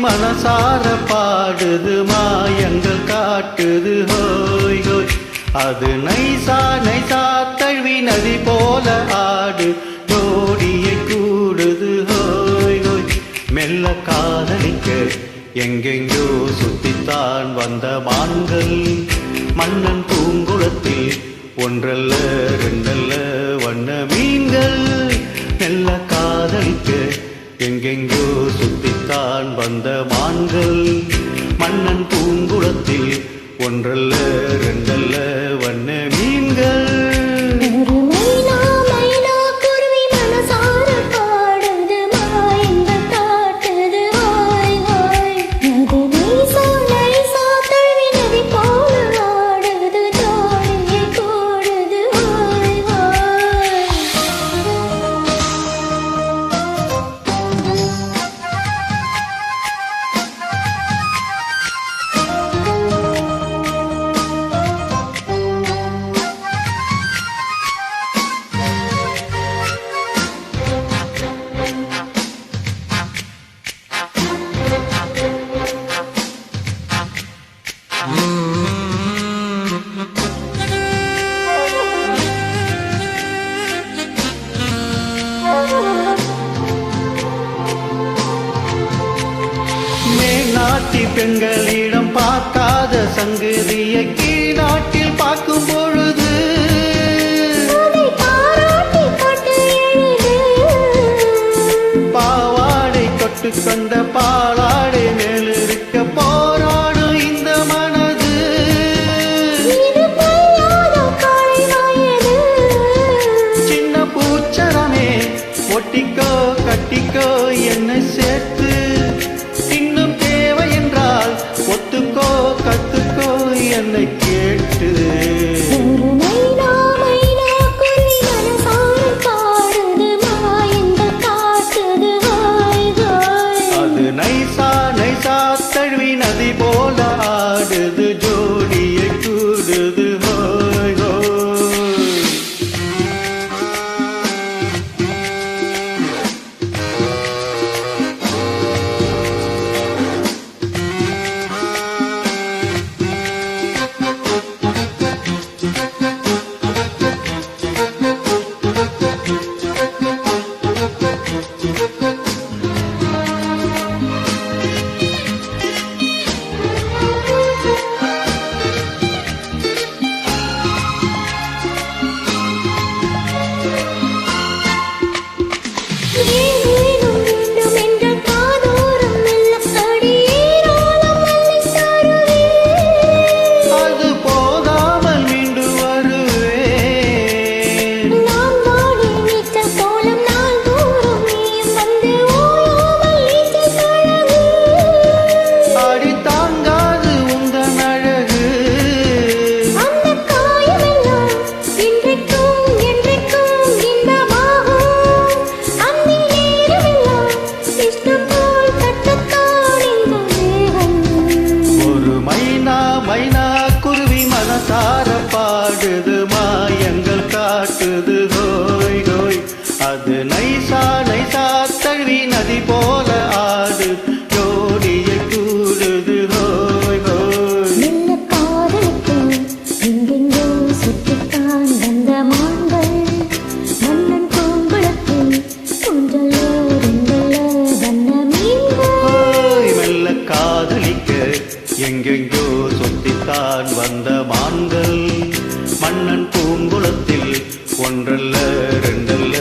மனசார பாடுது மாயங்கள் காட்டுது ஹோய் ஹோய். அது நைசா நைசா தழுவி நதி போல ஆடு ஜோடியை கூடுது ஹோய் ஹோய். மெல்ல காதலிக்க எங்கெங்கோ சுத்தித்தான் வந்த மான்கள் மன்னன் பூங்குளத்தில் ஒன்றல்ல ரெண்டல்ல வண்ண மீன்கள். மெல்ல காதலிக்க எங்கெங்கோ சுத்தித்தான் வந்த மான்கள் மன்னன் பூங்குளத்தில் ஒன்றல்ல ரெண்டல்ல வண்ண மீன்கள். மேல்நாட்டி பெண்களிடம் பார்க்காத சங்கதியை கீழ்நாட்டில் பார்க்கும் பொழுது பாவாடை தொட்டு கொண்ட பாலாடை மேலிருக்க போராடும் இந்த மனது. சின்ன பூச்சரமே ஒட்டிக்கோ கட்டிக்கோ என்னை சேர்த்து இன்னும் தேவை என்றால் ஒத்துக்கோ கத்துக்கோ என்னை கேட்டு. அது நைசா நைசா தழுவி நதி போல ஆடுது ஜோடியை கூடுது ஹோய் ஹோய். மைனா குருவி மனசார பாடுது மாயங்கள் காட்டுது ஹோய் ஹோய். அது நைசா நைசா தழுவி நதி போல ஆடு ஜோடியை கூடுது ஹோய் ஹோய். மெல்ல காதலிக்க எங்கெங்கோ சுத்தித்தான் வந்த மான்கள் மன்னன் பூங்குளத்தில் ஒன்றல்ல ரெண்டல்ல